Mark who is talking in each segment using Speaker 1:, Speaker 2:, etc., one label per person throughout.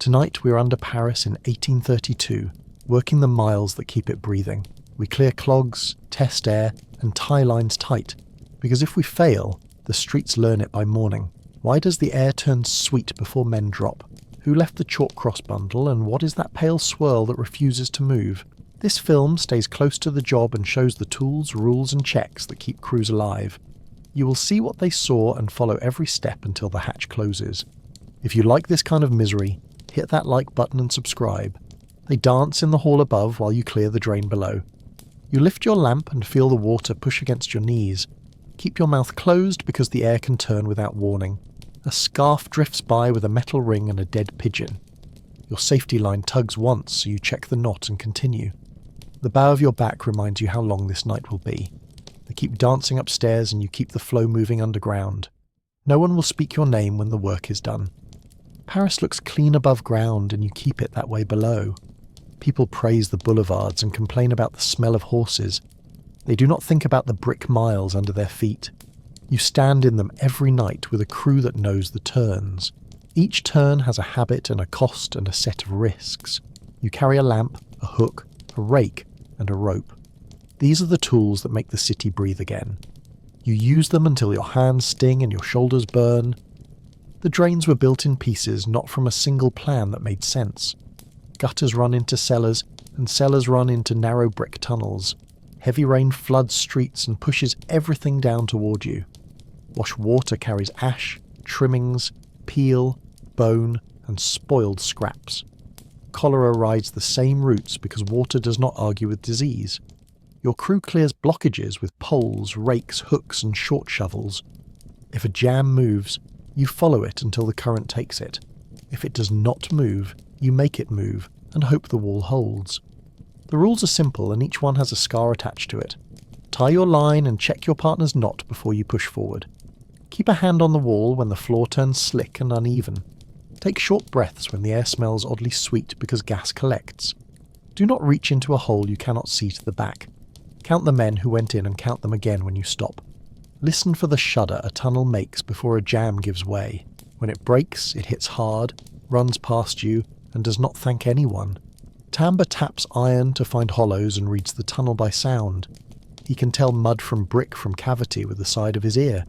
Speaker 1: Tonight we are under Paris in 1832, working the miles that keep it breathing. We clear clogs, test air, and tie lines tight, because if we fail, the streets learn it by morning. Why does the air turn sweet before men drop? Who left the chalk cross bundle, and what is that pale swirl that refuses to move? This film stays close to the job and shows the tools, rules and checks that keep crews alive. You will see what they saw and follow every step until the hatch closes. If you like this kind of misery, hit that like button and subscribe. They dance in the hall above while you clear the drain below. You lift your lamp and feel the water push against your knees. Keep your mouth closed because the air can turn without warning. A scarf drifts by with a metal ring and a dead pigeon. Your safety line tugs once, so you check the knot and continue. The bow of your back reminds you how long this night will be. They keep dancing upstairs and you keep the flow moving underground. No one will speak your name when the work is done. Paris looks clean above ground and you keep it that way below. People praise the boulevards and complain about the smell of horses. They do not think about the brick miles under their feet. You stand in them every night with a crew that knows the turns. Each turn has a habit and a cost and a set of risks. You carry a lamp, a hook, a rake, and a rope. These are the tools that make the city breathe again. You use them until your hands sting and your shoulders burn. The drains were built in pieces, not from a single plan that made sense. Gutters run into cellars, and cellars run into narrow brick tunnels. Heavy rain floods streets and pushes everything down toward you. Wash water carries ash, trimmings, peel, bone, and spoiled scraps. Cholera rides the same routes because water does not argue with disease. Your crew clears blockages with poles, rakes, hooks, and short shovels. If a jam moves, you follow it until the current takes it. If it does not move, you make it move and hope the wall holds. The rules are simple and each one has a scar attached to it. Tie your line and check your partner's knot before you push forward. Keep a hand on the wall when the floor turns slick and uneven. Take short breaths when the air smells oddly sweet because gas collects. Do not reach into a hole you cannot see to the back. Count the men who went in and count them again when you stop. Listen for the shudder a tunnel makes before a jam gives way. When it breaks, it hits hard, runs past you, and does not thank anyone. Timber taps iron to find hollows and reads the tunnel by sound. He can tell mud from brick from cavity with the side of his ear.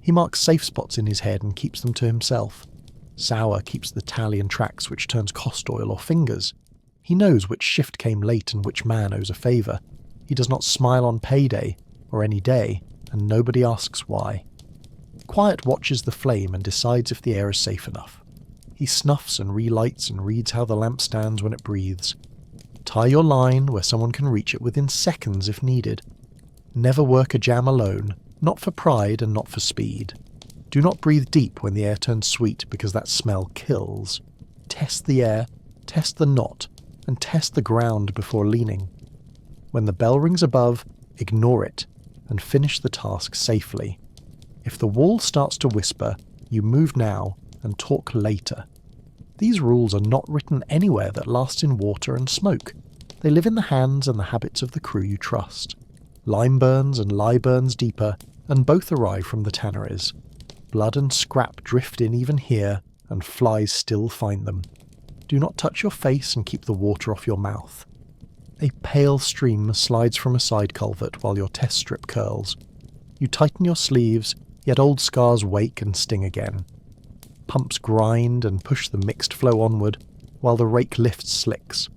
Speaker 1: He marks safe spots in his head and keeps them to himself. Sauer keeps the tally and tracks which turns cost oil or fingers. He knows which shift came late and which man owes a favour. He does not smile on payday, or any day, and nobody asks why. Quiet watches the flame and decides if the air is safe enough. He snuffs and relights and reads how the lamp stands when it breathes. Tie your line where someone can reach it within seconds if needed. Never work a jam alone, not for pride and not for speed. Do not breathe deep when the air turns sweet because that smell kills. Test the air, test the knot, and test the ground before leaning. When the bell rings above, ignore it and finish the task safely. If the wall starts to whisper, you move now and talk later. These rules are not written anywhere that lasts in water and smoke. They live in the hands and the habits of the crew you trust. Lime burns and lie burns deeper, and both arrive from the tanneries. Blood and scrap drift in even here, and flies still find them. Do not touch your face and keep the water off your mouth. A pale stream slides from a side culvert while your test strip curls. You tighten your sleeves, yet old scars wake and sting again. Pumps grind and push the mixed flow onward, while the rake lifts slicks.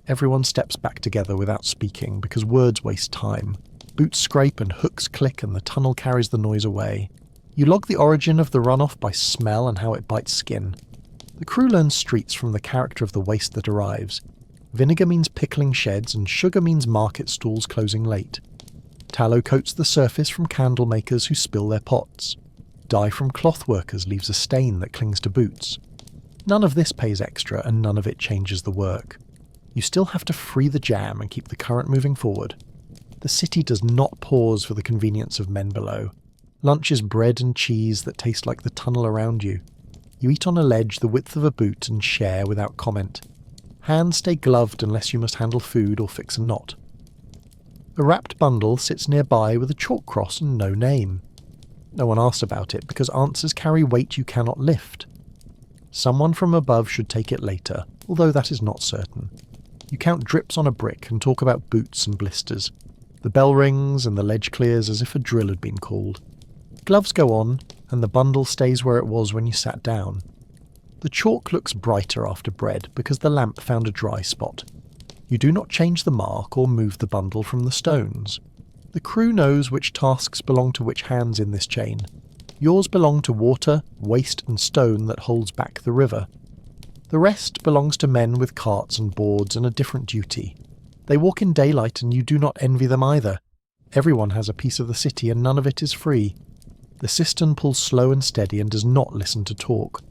Speaker 1: Everyone steps back together without speaking, because words waste time. Boots scrape and hooks click and the tunnel carries the noise away. You log the origin of the runoff by smell and how it bites skin. The crew learns streets from the character of the waste that arrives. Vinegar means pickling sheds and sugar means market stalls closing late. Tallow coats the surface from candle makers who spill their pots. Dye from cloth workers leaves a stain that clings to boots. None of this pays extra and none of it changes the work. You still have to free the jam and keep the current moving forward. The city does not pause for the convenience of men below. Lunch is bread and cheese that taste like the tunnel around you. You eat on a ledge the width of a boot and share without comment. Hands stay gloved unless you must handle food or fix a knot. A wrapped bundle sits nearby with a chalk cross and no name. No one asks about it because answers carry weight you cannot lift. Someone from above should take it later, although that is not certain. You count drips on a brick and talk about boots and blisters. The bell rings and the ledge clears as if a drill had been called. Gloves go on, and the bundle stays where it was when you sat down. The chalk looks brighter after bread because the lamp found a dry spot. You do not change the mark or move the bundle from the stones. The crew knows which tasks belong to which hands in this chain. Yours belong to water, waste and stone that holds back the river. The rest belongs to men with carts and boards and a different duty. They walk in daylight and you do not envy them either. Everyone has a piece of the city and none of it is free. The cistern pulls slow and steady and does not listen to talk.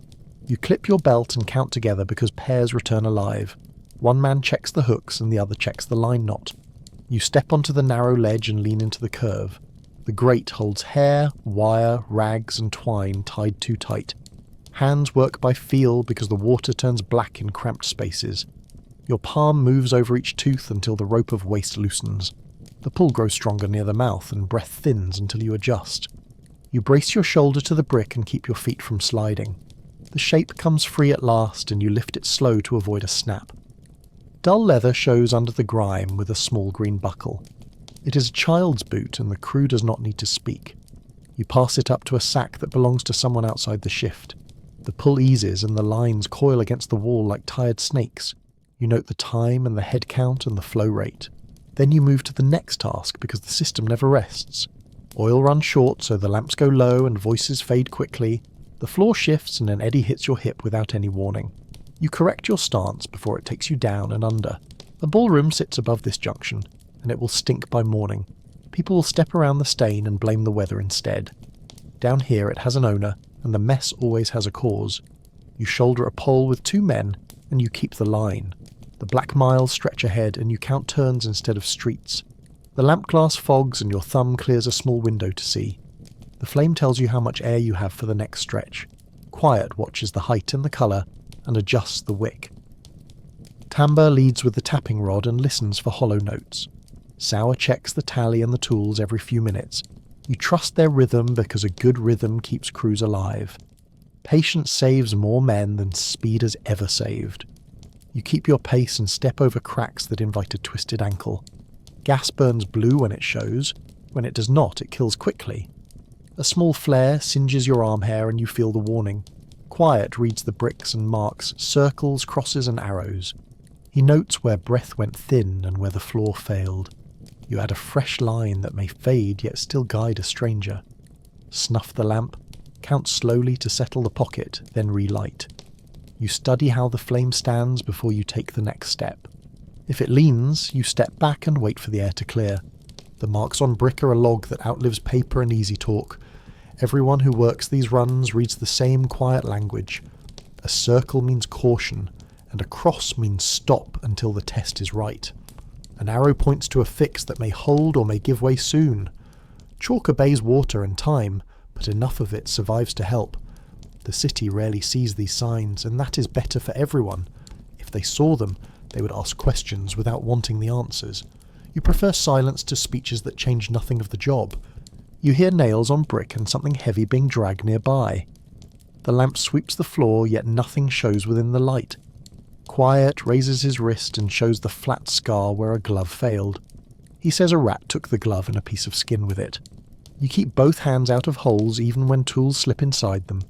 Speaker 1: You clip your belt and count together because pairs return alive. One man checks the hooks and the other checks the line knot. You step onto the narrow ledge and lean into the curve. The grate holds hair, wire, rags and twine tied too tight. Hands work by feel because the water turns black in cramped spaces. Your palm moves over each tooth until the rope of waste loosens. The pull grows stronger near the mouth and breath thins until you adjust. You brace your shoulder to the brick and keep your feet from sliding. The shape comes free at last and you lift it slow to avoid a snap. Dull leather shows under the grime with a small green buckle. It is a child's boot and the crew does not need to speak. You pass it up to a sack that belongs to someone outside the shift. The pull eases and the lines coil against the wall like tired snakes. You note the time and the head count and the flow rate. Then you move to the next task because the system never rests. Oil runs short so the lamps go low and voices fade quickly. The floor shifts and an eddy hits your hip without any warning. You correct your stance before it takes you down and under. A ballroom sits above this junction, and it will stink by morning. People will step around the stain and blame the weather instead. Down here it has an owner, and the mess always has a cause. You shoulder a pole with two men, and you keep the line. The black miles stretch ahead, and you count turns instead of streets. The lamp glass fogs, and your thumb clears a small window to see. The flame tells you how much air you have for the next stretch. Quiet watches the height and the colour, and adjusts the wick. Tamba leads with the tapping rod and listens for hollow notes. Sour checks the tally and the tools every few minutes. You trust their rhythm because a good rhythm keeps crews alive. Patience saves more men than speed has ever saved. You keep your pace and step over cracks that invite a twisted ankle. Gas burns blue when it shows. When it does not, it kills quickly. A small flare singes your arm hair and you feel the warning. Quiet reads the bricks and marks, circles, crosses and arrows. He notes where breath went thin and where the floor failed. You add a fresh line that may fade yet still guide a stranger. Snuff the lamp, count slowly to settle the pocket, then relight. You study how the flame stands before you take the next step. If it leans, you step back and wait for the air to clear. The marks on brick are a log that outlives paper and easy talk. Everyone who works these runs reads the same quiet language. A circle means caution, and a cross means stop until the test is right. An arrow points to a fix that may hold or may give way soon. Chalk obeys water and time, but enough of it survives to help. The city rarely sees these signs, and that is better for everyone. If they saw them, they would ask questions without wanting the answers. You prefer silence to speeches that change nothing of the job. You hear nails on brick and something heavy being dragged nearby. The lamp sweeps the floor, yet nothing shows within the light. Quiet raises his wrist and shows the flat scar where a glove failed. He says a rat took the glove and a piece of skin with it. You keep both hands out of holes even when tools slip inside them.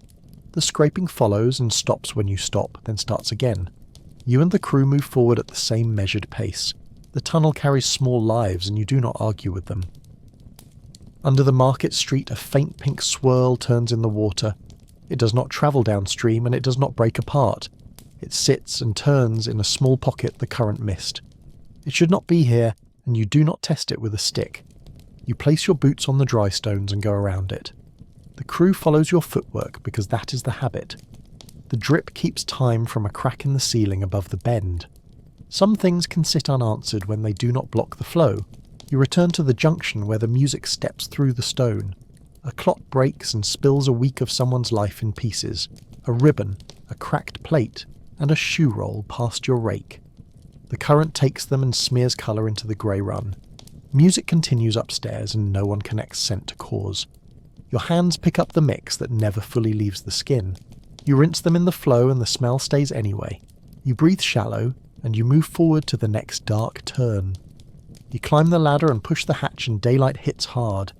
Speaker 1: The scraping follows and stops when you stop, then starts again. You and the crew move forward at the same measured pace. The tunnel carries small lives and you do not argue with them. Under the market street, a faint pink swirl turns in the water. It does not travel downstream and it does not break apart. It sits and turns in a small pocket the current missed. It should not be here, and you do not test it with a stick. You place your boots on the dry stones and go around it. The crew follows your footwork because that is the habit. The drip keeps time from a crack in the ceiling above the bend. Some things can sit unanswered when they do not block the flow. You return to the junction where the music steps through the stone. A clock breaks and spills a week of someone's life in pieces. A ribbon, a cracked plate, and a shoe roll past your rake. The current takes them and smears colour into the grey run. Music continues upstairs and no one connects scent to cause. Your hands pick up the mix that never fully leaves the skin. You rinse them in the flow and the smell stays anyway. You breathe shallow, and you move forward to the next dark turn. You climb the ladder and push the hatch and daylight hits hard.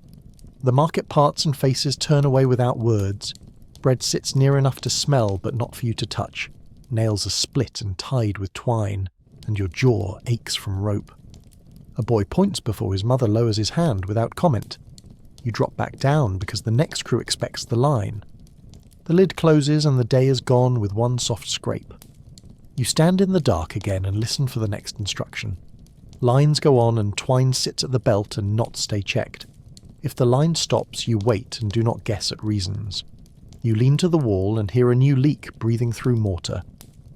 Speaker 1: The market parts and faces turn away without words. Bread sits near enough to smell but not for you to touch. Nails are split and tied with twine, and your jaw aches from rope. A boy points before his mother lowers his hand without comment. You drop back down because the next crew expects the line. The lid closes and the day is gone with one soft scrape. You stand in the dark again and listen for the next instruction. Lines go on and twine sits at the belt and knots stay checked. If the line stops, you wait and do not guess at reasons. You lean to the wall and hear a new leak breathing through mortar.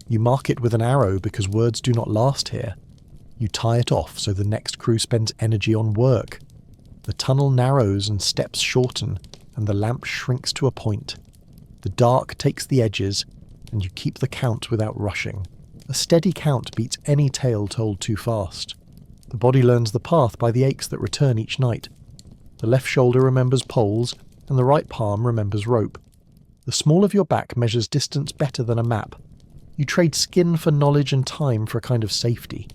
Speaker 1: You mark it with an arrow because words do not last here. You tie it off so the next crew spends energy on work. The tunnel narrows and steps shorten, and the lamp shrinks to a point. The dark takes the edges, and you keep the count without rushing. A steady count beats any tale told too fast. The body learns the path by the aches that return each night. The left shoulder remembers poles, and the right palm remembers rope. The small of your back measures distance better than a map. You trade skin for knowledge and time for a kind of safety.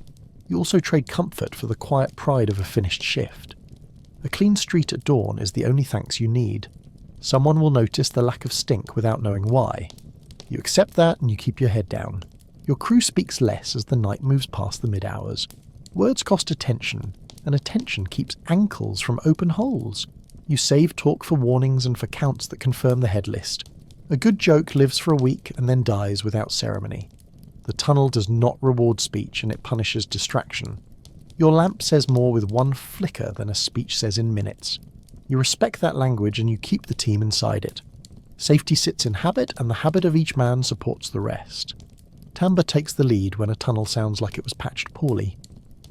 Speaker 1: You also trade comfort for the quiet pride of a finished shift. A clean street at dawn is the only thanks you need. Someone will notice the lack of stink without knowing why. You accept that and you keep your head down. Your crew speaks less as the night moves past the mid-hours. Words cost attention, and attention keeps ankles from open holes. You save talk for warnings and for counts that confirm the head list. A good joke lives for a week and then dies without ceremony. The tunnel does not reward speech and it punishes distraction. Your lamp says more with one flicker than a speech says in minutes. You respect that language and you keep the team inside it. Safety sits in habit and the habit of each man supports the rest. Tamba takes the lead when a tunnel sounds like it was patched poorly.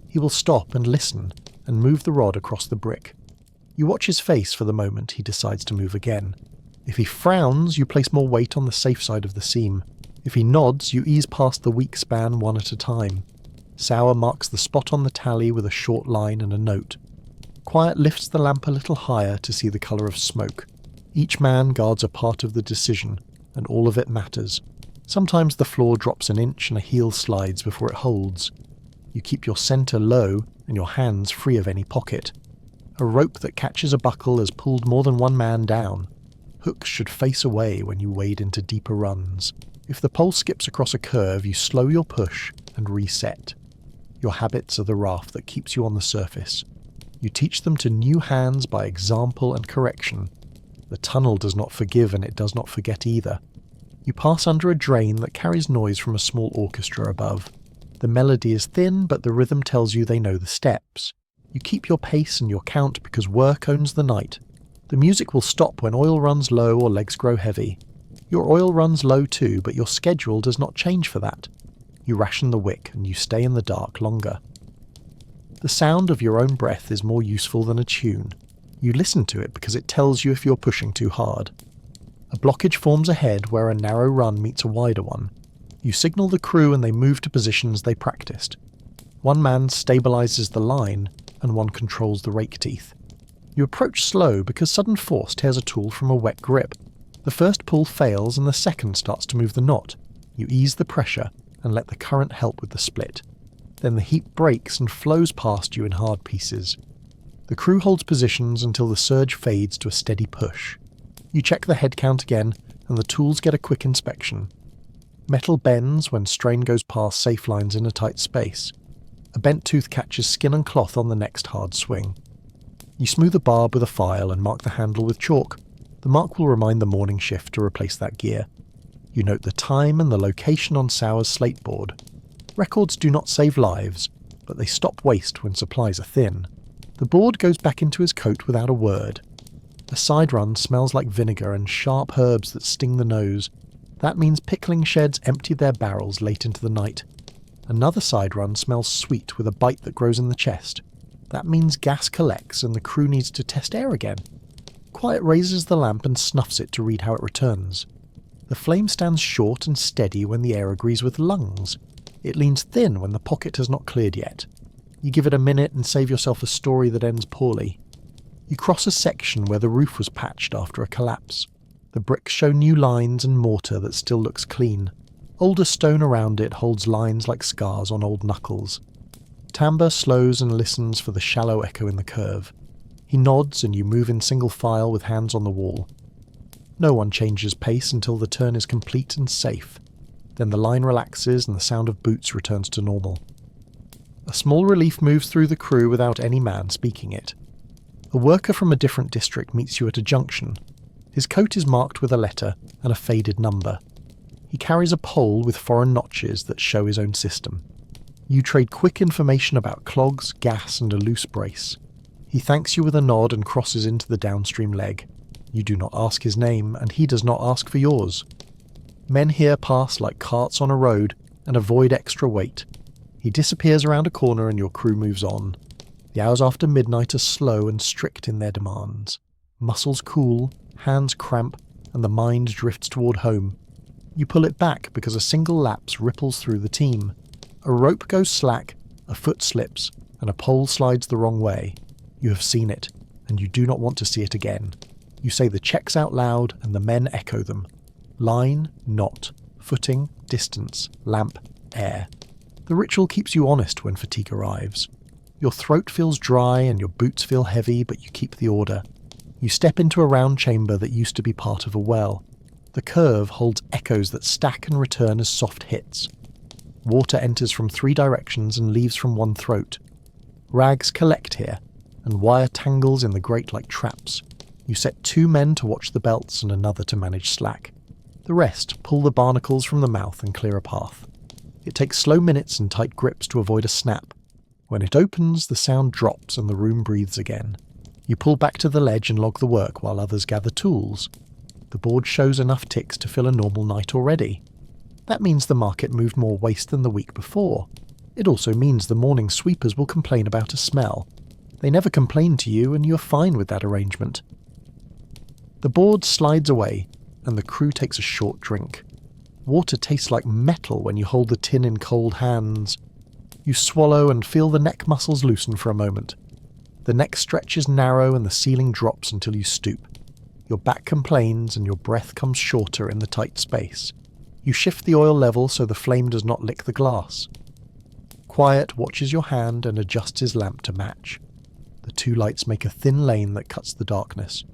Speaker 1: He will stop and listen and move the rod across the brick. You watch his face for the moment he decides to move again. If he frowns, you place more weight on the safe side of the seam. If he nods, you ease past the weak span one at a time. Sour marks the spot on the tally with a short line and a note. Quiet lifts the lamp a little higher to see the colour of smoke. Each man guards a part of the decision, and all of it matters. Sometimes the floor drops an inch and a heel slides before it holds. You keep your centre low and your hands free of any pocket. A rope that catches a buckle has pulled more than one man down. Hooks should face away when you wade into deeper runs. If the pole skips across a curve, you slow your push and reset. Your habits are the raft that keeps you on the surface. You teach them to new hands by example and correction. The tunnel does not forgive and it does not forget either. You pass under a drain that carries noise from a small orchestra above. The melody is thin, but the rhythm tells you they know the steps. You keep your pace and your count because work owns the night. The music will stop when oil runs low or legs grow heavy. Your oil runs low too, but your schedule does not change for that. You ration the wick and you stay in the dark longer. The sound of your own breath is more useful than a tune. You listen to it because it tells you if you're pushing too hard. A blockage forms ahead where a narrow run meets a wider one. You signal the crew and they move to positions they practiced. One man stabilizes the line and one controls the rake teeth. You approach slow because sudden force tears a tool from a wet grip. The first pull fails and the second starts to move the knot. You ease the pressure and let the current help with the split. Then the heap breaks and flows past you in hard pieces. The crew holds positions until the surge fades to a steady push. You check the head count again and the tools get a quick inspection. Metal bends when strain goes past safe lines in a tight space. A bent tooth catches skin and cloth on the next hard swing. You smooth a barb with a file and mark the handle with chalk. The mark will remind the morning shift to replace that gear. You note the time and the location on Sauer's slate board. Records do not save lives, but they stop waste when supplies are thin. The board goes back into his coat without a word. A side run smells like vinegar and sharp herbs that sting the nose. That means pickling sheds emptied their barrels late into the night. Another side run smells sweet with a bite that grows in the chest. That means gas collects and the crew needs to test air again. Quiet raises the lamp and snuffs it to read how it returns. The flame stands short and steady when the air agrees with lungs. It leans thin when the pocket has not cleared yet. You give it a minute and save yourself a story that ends poorly. You cross a section where the roof was patched after a collapse. The bricks show new lines and mortar that still looks clean. Older stone around it holds lines like scars on old knuckles. Tamba slows and listens for the shallow echo in the curve. He nods and you move in single file with hands on the wall. No one changes pace until the turn is complete and safe. Then the line relaxes and the sound of boots returns to normal. A small relief moves through the crew without any man speaking it. A worker from a different district meets you at a junction. His coat is marked with a letter and a faded number. He carries a pole with foreign notches that show his own system. You trade quick information about clogs, gas and a loose brace. He thanks you with a nod and crosses into the downstream leg. You do not ask his name, and he does not ask for yours. Men here pass like carts on a road and avoid extra weight. He disappears around a corner and your crew moves on. The hours after midnight are slow and strict in their demands. Muscles cool, hands cramp, and the mind drifts toward home. You pull it back because a single lapse ripples through the team. A rope goes slack, a foot slips, and a pole slides the wrong way. You have seen it, and you do not want to see it again. You say the checks out loud, and the men echo them. Line, knot, footing, distance, lamp, air. The ritual keeps you honest when fatigue arrives. Your throat feels dry and your boots feel heavy, but you keep the order. You step into a round chamber that used to be part of a well. The curve holds echoes that stack and return as soft hits. Water enters from 3 directions and leaves from one throat. Rags collect here, and wire tangles in the grate like traps. You set 2 men to watch the belts and another to manage slack. The rest pull the barnacles from the mouth and clear a path. It takes slow minutes and tight grips to avoid a snap. When it opens, the sound drops and the room breathes again. You pull back to the ledge and log the work while others gather tools. The board shows enough ticks to fill a normal night already. That means the market moved more waste than the week before. It also means the morning sweepers will complain about a smell. They never complain to you and you're fine with that arrangement. The board slides away and the crew takes a short drink. Water tastes like metal when you hold the tin in cold hands. You swallow and feel the neck muscles loosen for a moment. The neck stretches narrow and the ceiling drops until you stoop. Your back complains and your breath comes shorter in the tight space. You shift the oil level so the flame does not lick the glass. Quiet watches your hand and adjusts his lamp to match. The 2 lights make a thin lane that cuts the darkness.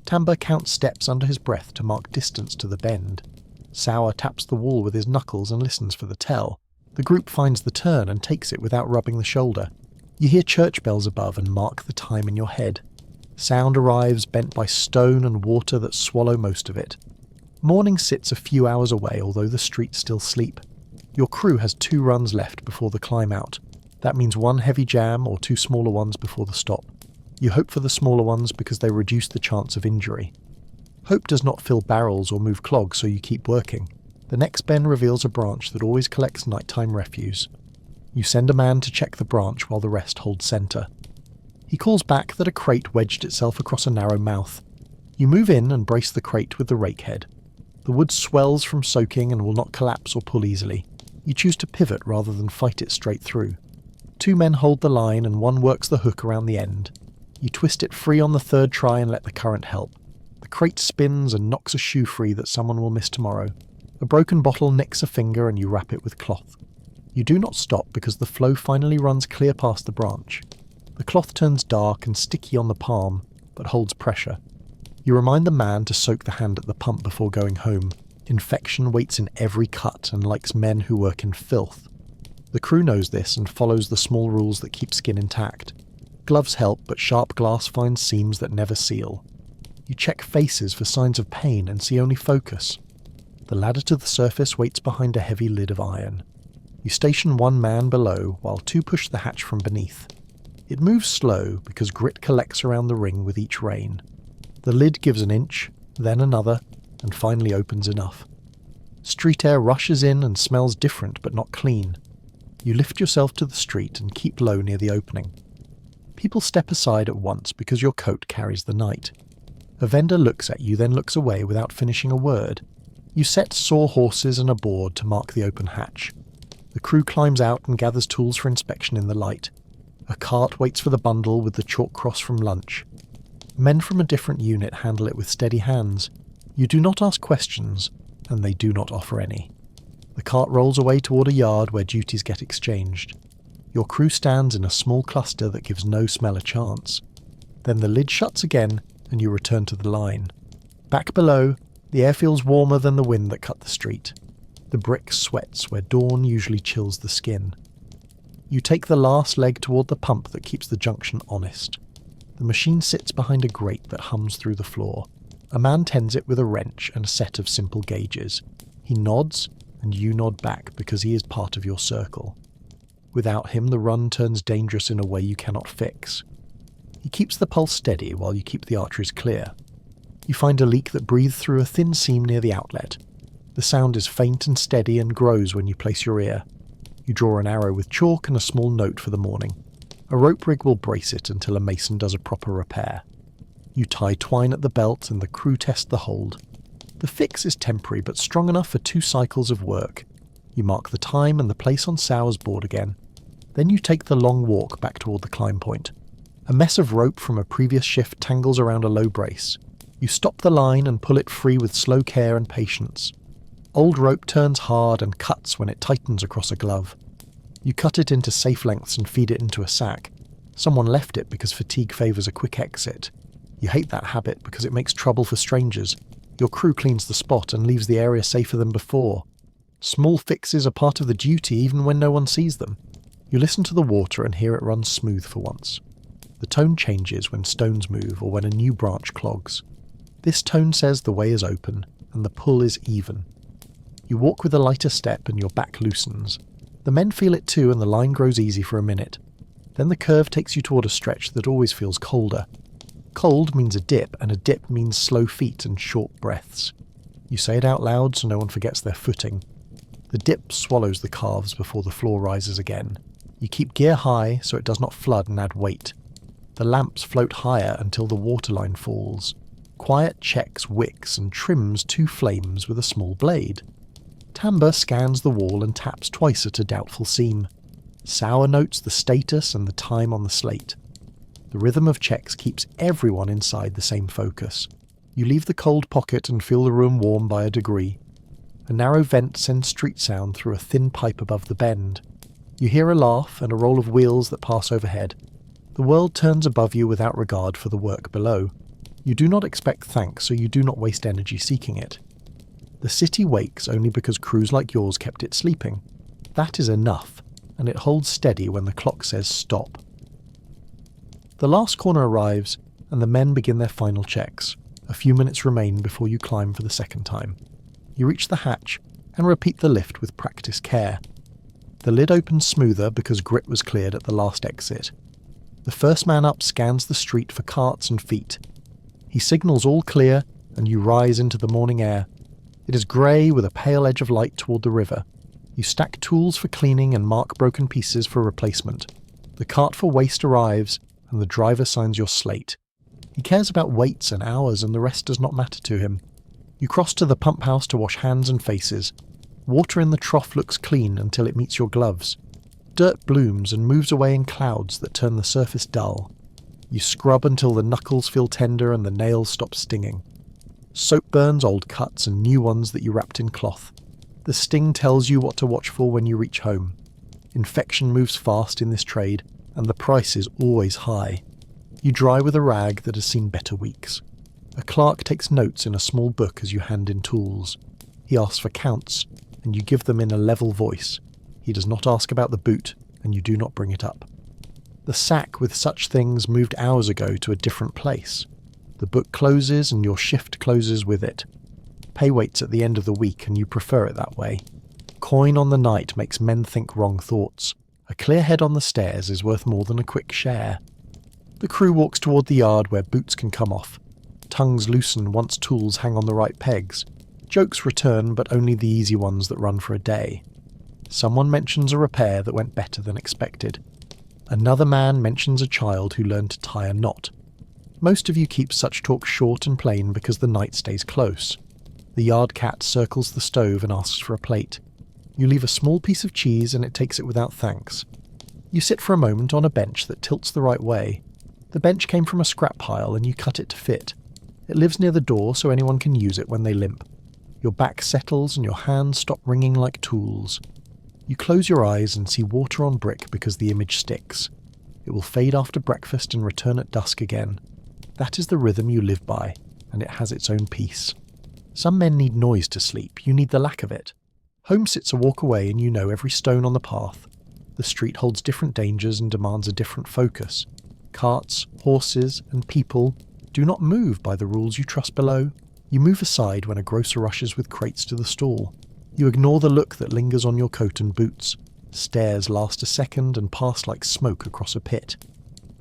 Speaker 1: Tamba counts steps under his breath to mark distance to the bend. Sour taps the wall with his knuckles and listens for the tell. The group finds the turn and takes it without rubbing the shoulder. You hear church bells above and mark the time in your head. Sound arrives bent by stone and water that swallow most of it. Morning sits a few hours away, although the streets still sleep. Your crew has 2 runs left before the climb out. That means 1 heavy jam or 2 smaller ones before the stop. You hope for the smaller ones because they reduce the chance of injury. Hope does not fill barrels or move clogs, so you keep working. The next bend reveals a branch that always collects nighttime refuse. You send a man to check the branch while the rest hold centre. He calls back that a crate wedged itself across a narrow mouth. You move in and brace the crate with the rake head. The wood swells from soaking and will not collapse or pull easily. You choose to pivot rather than fight it straight through. 2 men hold the line and 1 works the hook around the end. You twist it free on the 3rd try and let the current help. The crate spins and knocks a shoe free that someone will miss tomorrow. A broken bottle nicks a finger and you wrap it with cloth. You do not stop because the flow finally runs clear past the branch. The cloth turns dark and sticky on the palm, but holds pressure. You remind the man to soak the hand at the pump before going home. Infection waits in every cut and likes men who work in filth. The crew knows this and follows the small rules that keep skin intact. Gloves help, but sharp glass finds seams that never seal. You check faces for signs of pain and see only focus. The ladder to the surface waits behind a heavy lid of iron. You station 1 man below while 2 push the hatch from beneath. It moves slow because grit collects around the ring with each rain. The lid gives an inch, then another, and finally opens enough. Street air rushes in and smells different but not clean. You lift yourself to the street and keep low near the opening. People step aside at once because your coat carries the night. A vendor looks at you, then looks away without finishing a word. You set sawhorses and a board to mark the open hatch. The crew climbs out and gathers tools for inspection in the light. A cart waits for the bundle with the chalk cross from lunch. Men from a different unit handle it with steady hands. You do not ask questions, and they do not offer any. The cart rolls away toward a yard where duties get exchanged. Your crew stands in a small cluster that gives no smell a chance. Then the lid shuts again, and you return to the line. Back below, the air feels warmer than the wind that cut the street. The brick sweats where dawn usually chills the skin. You take the last leg toward the pump that keeps the junction honest. The machine sits behind a grate that hums through the floor. A man tends it with a wrench and a set of simple gauges. He nods, and you nod back because he is part of your circle. Without him, the run turns dangerous in a way you cannot fix. He keeps the pulse steady while you keep the arteries clear. You find a leak that breathes through a thin seam near the outlet. The sound is faint and steady and grows when you place your ear. You draw an arrow with chalk and a small note for the morning. A rope rig will brace it until a mason does a proper repair. You tie twine at the belt and the crew test the hold. The fix is temporary but strong enough for 2 cycles of work. You mark the time and the place on Sour's board again. Then you take the long walk back toward the climb point. A mess of rope from a previous shift tangles around a low brace. You stop the line and pull it free with slow care and patience. Old rope turns hard and cuts when it tightens across a glove. You cut it into safe lengths and feed it into a sack. Someone left it because fatigue favours a quick exit. You hate that habit because it makes trouble for strangers. Your crew cleans the spot and leaves the area safer than before. Small fixes are part of the duty even when no one sees them. You listen to the water and hear it run smooth for once. The tone changes when stones move or when a new branch clogs. This tone says the way is open and the pull is even. You walk with a lighter step and your back loosens. The men feel it too and the line grows easy for a minute. Then the curve takes you toward a stretch that always feels colder. Cold means a dip, and a dip means slow feet and short breaths. You say it out loud so no one forgets their footing. The dip swallows the calves before the floor rises again. You keep gear high so it does not flood and add weight. The lamps float higher until the waterline falls. Quiet checks wicks and trims 2 flames with a small blade. Timbre scans the wall and taps twice at a doubtful seam. Sour notes the status and the time on the slate. The rhythm of checks keeps everyone inside the same focus. You leave the cold pocket and feel the room warm by a degree. A narrow vent sends street sound through a thin pipe above the bend. You hear a laugh and a roll of wheels that pass overhead. The world turns above you without regard for the work below. You do not expect thanks, so you do not waste energy seeking it. The city wakes only because crews like yours kept it sleeping. That is enough, and it holds steady when the clock says stop. The last corner arrives, and the men begin their final checks. A few minutes remain before you climb for the second time. You reach the hatch, and repeat the lift with practiced care. The lid opens smoother because grit was cleared at the last exit. The first man up scans the street for carts and feet. He signals all clear, and you rise into the morning air. It is grey with a pale edge of light toward the river. You stack tools for cleaning and mark broken pieces for replacement. The cart for waste arrives, and the driver signs your slate. He cares about weights and hours, and the rest does not matter to him. You cross to the pump house to wash hands and faces. Water in the trough looks clean until it meets your gloves. Dirt blooms and moves away in clouds that turn the surface dull. You scrub until the knuckles feel tender and the nails stop stinging. Soap burns old cuts and new ones that you wrapped in cloth. The sting tells you what to watch for when you reach home. Infection moves fast in this trade, and the price is always high. You dry with a rag that has seen better weeks. A clerk takes notes in a small book as you hand in tools. He asks for counts, and you give them in a level voice. He does not ask about the boot, and you do not bring it up. The sack with such things moved hours ago to a different place. The book closes and your shift closes with it. Pay waits at the end of the week and you prefer it that way. Coin on the night makes men think wrong thoughts. A clear head on the stairs is worth more than a quick share. The crew walks toward the yard where boots can come off. Tongues loosen once tools hang on the right pegs. Jokes return, but only the easy ones that run for a day. Someone mentions a repair that went better than expected. Another man mentions a child who learned to tie a knot. Most of you keep such talk short and plain because the night stays close. The yard cat circles the stove and asks for a plate. You leave a small piece of cheese and it takes it without thanks. You sit for a moment on a bench that tilts the right way. The bench came from a scrap pile and you cut it to fit. It lives near the door so anyone can use it when they limp. Your back settles and your hands stop ringing like tools. You close your eyes and see water on brick because the image sticks. It will fade after breakfast and return at dusk again. That is the rhythm you live by, and it has its own peace. Some men need noise to sleep, you need the lack of it. Home sits a walk away and you know every stone on the path. The street holds different dangers and demands a different focus. Carts, horses, and people do not move by the rules you trust below. You move aside when a grocer rushes with crates to the stall. You ignore the look that lingers on your coat and boots. Stares last a second and pass like smoke across a pit.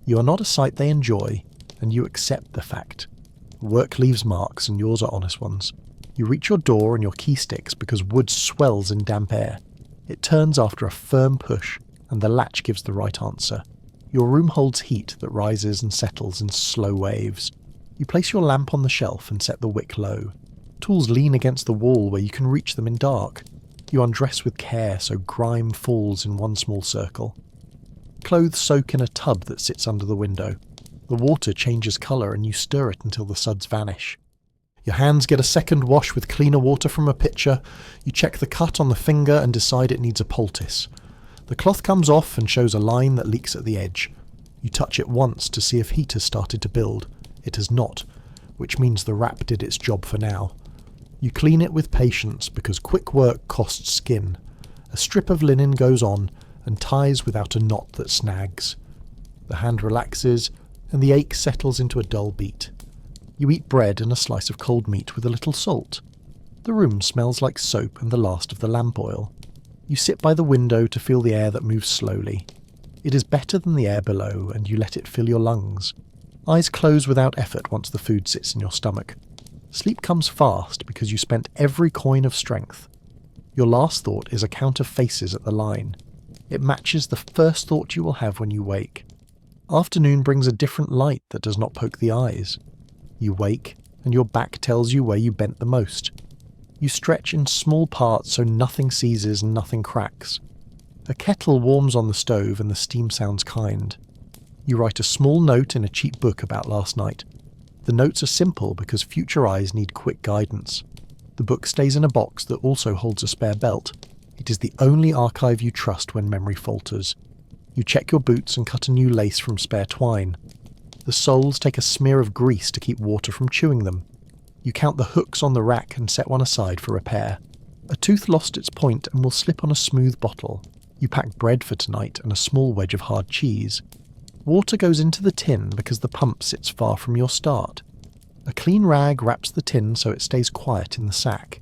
Speaker 1: You are not a sight they enjoy, and you accept the fact. Work leaves marks and yours are honest ones. You reach your door and your key sticks because wood swells in damp air. It turns after a firm push, and the latch gives the right answer. Your room holds heat that rises and settles in slow waves. You place your lamp on the shelf and set the wick low. Tools lean against the wall where you can reach them in dark. You undress with care so grime falls in one small circle. Clothes soak in a tub that sits under the window. The water changes colour and you stir it until the suds vanish. Your hands get a second wash with cleaner water from a pitcher. You check the cut on the finger and decide it needs a poultice. The cloth comes off and shows a line that leaks at the edge. You touch it once to see if heat has started to build. It has not, which means the wrap did its job for now. You clean it with patience because quick work costs skin. A strip of linen goes on and ties without a knot that snags. The hand relaxes and the ache settles into a dull beat. You eat bread and a slice of cold meat with a little salt. The room smells like soap and the last of the lamp oil. You sit by the window to feel the air that moves slowly. It is better than the air below and you let it fill your lungs. Eyes close without effort once the food sits in your stomach. Sleep comes fast because you spent every coin of strength. Your last thought is a count of faces at the line. It matches the first thought you will have when you wake. Afternoon brings a different light that does not poke the eyes. You wake, and your back tells you where you bent the most. You stretch in small parts so nothing seizes and nothing cracks. A kettle warms on the stove and the steam sounds kind. You write a small note in a cheap book about last night. The notes are simple because future eyes need quick guidance. The book stays in a box that also holds a spare belt. It is the only archive you trust when memory falters. You check your boots and cut a new lace from spare twine. The soles take a smear of grease to keep water from chewing them. You count the hooks on the rack and set one aside for repair. A tooth lost its point and will slip on a smooth bottle. You pack bread for tonight and a small wedge of hard cheese. Water goes into the tin because the pump sits far from your start. A clean rag wraps the tin so it stays quiet in the sack.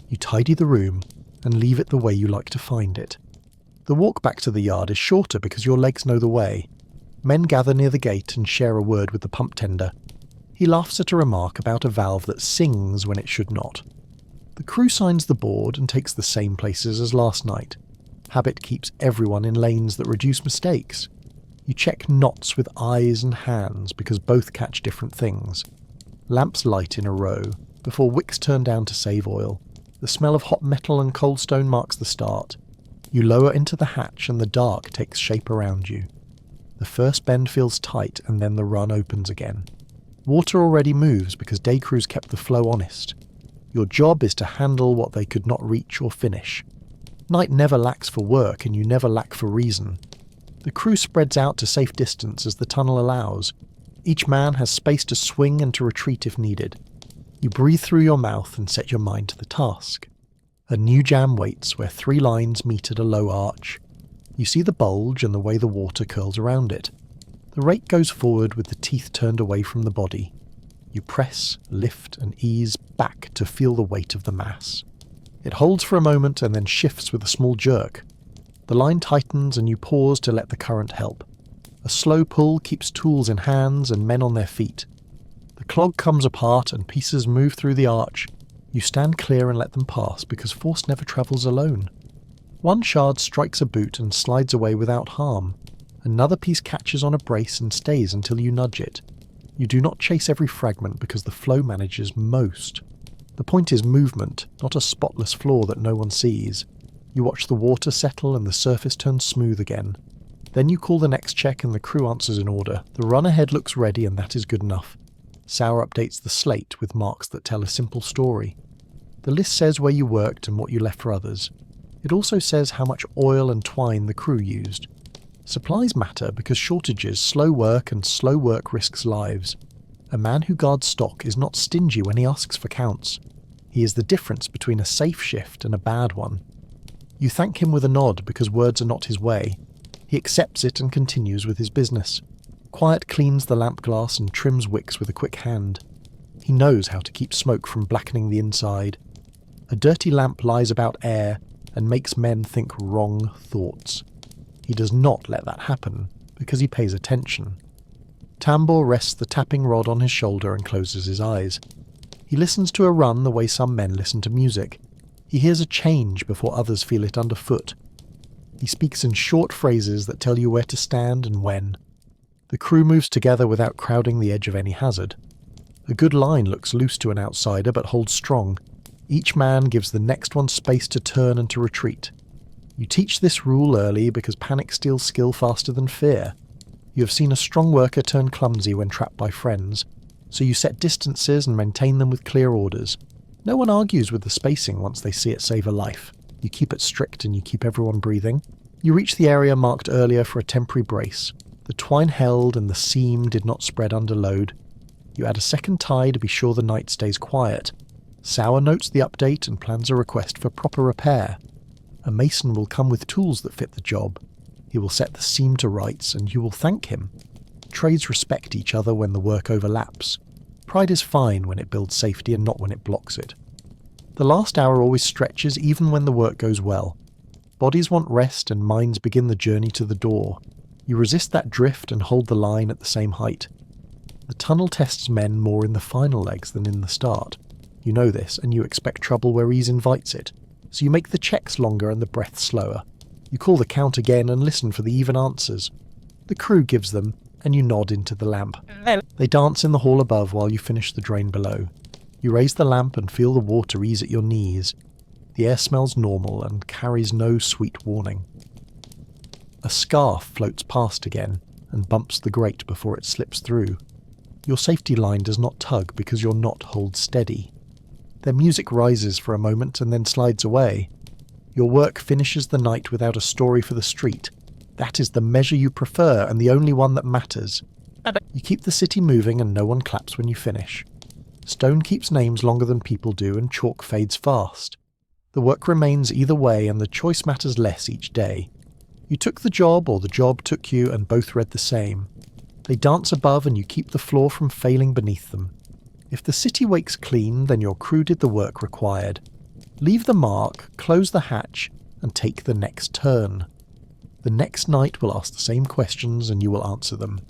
Speaker 1: You tidy the room and leave it the way you like to find it. The walk back to the yard is shorter because your legs know the way. Men gather near the gate and share a word with the pump tender. He laughs at a remark about a valve that sings when it should not. The crew signs the board and takes the same places as last night. Habit keeps everyone in lanes that reduce mistakes. You check knots with eyes and hands because both catch different things. Lamps light in a row, before wicks turn down to save oil. The smell of hot metal and cold stone marks the start. You lower into the hatch and the dark takes shape around you. The first bend feels tight and then the run opens again. Water already moves because day crews kept the flow honest. Your job is to handle what they could not reach or finish. Night never lacks for work and you never lack for reason. The crew spreads out to safe distance as the tunnel allows. Each man has space to swing and to retreat if needed. You breathe through your mouth and set your mind to the task. A new jam waits where 3 lines meet at a low arch. You see the bulge and the way the water curls around it. The rake goes forward with the teeth turned away from the body. You press, lift and ease back to feel the weight of the mass. It holds for a moment and then shifts with a small jerk. The line tightens and you pause to let the current help. A slow pull keeps tools in hands and men on their feet. The clog comes apart and pieces move through the arch. You stand clear and let them pass because force never travels alone. One shard strikes a boot and slides away without harm. Another piece catches on a brace and stays until you nudge it. You do not chase every fragment because the flow manages most. The point is movement, not a spotless floor that no one sees. You watch the water settle and the surface turns smooth again. Then you call the next check and the crew answers in order. The run ahead looks ready and that is good enough. Sour updates the slate with marks that tell a simple story. The list says where you worked and what you left for others. It also says how much oil and twine the crew used. Supplies matter because shortages slow work, and slow work risks lives. A man who guards stock is not stingy when he asks for counts. He is the difference between a safe shift and a bad one. You thank him with a nod because words are not his way. He accepts it and continues with his business. Quiet cleans the lamp glass and trims wicks with a quick hand. He knows how to keep smoke from blackening the inside. A dirty lamp lies about air and makes men think wrong thoughts. He does not let that happen because he pays attention. Tambor rests the tapping rod on his shoulder and closes his eyes. He listens to a run the way some men listen to music. He hears a change before others feel it underfoot. He speaks in short phrases that tell you where to stand and when. The crew moves together without crowding the edge of any hazard. A good line looks loose to an outsider but holds strong. Each man gives the next one space to turn and to retreat. You teach this rule early because panic steals skill faster than fear. You have seen a strong worker turn clumsy when trapped by friends, so you set distances and maintain them with clear orders. No one argues with the spacing once they see it save a life. You keep it strict and you keep everyone breathing. You reach the area marked earlier for a temporary brace. The twine held and the seam did not spread under load. You add a second tie to be sure the night stays quiet. Sour notes the update and plans a request for proper repair. A mason will come with tools that fit the job. He will set the seam to rights and you will thank him. Trades respect each other when the work overlaps. Pride is fine when it builds safety and not when it blocks it. The last hour always stretches even when the work goes well. Bodies want rest and minds begin the journey to the door. You resist that drift and hold the line at the same height. The tunnel tests men more in the final legs than in the start. You know this, and you expect trouble where ease invites it. So you make the checks longer and the breath slower. You call the count again and listen for the even answers. The crew gives them, and you nod into the lamp. They dance in the hall above while you finish the drain below. You raise the lamp and feel the water ease at your knees. The air smells normal and carries no sweet warning. A scarf floats past again and bumps the grate before it slips through. Your safety line does not tug because your knot holds steady. Their music rises for a moment and then slides away. Your work finishes the night without a story for the street. That is the measure you prefer and the only one that matters. You keep the city moving and no one claps when you finish. Stone keeps names longer than people do and chalk fades fast. The work remains either way and the choice matters less each day. You took the job or the job took you and both read the same. They dance above and you keep the floor from failing beneath them. If the city wakes clean, then your crew did the work required. Leave the mark, close the hatch, and take the next turn. The next night will ask the same questions and you will answer them.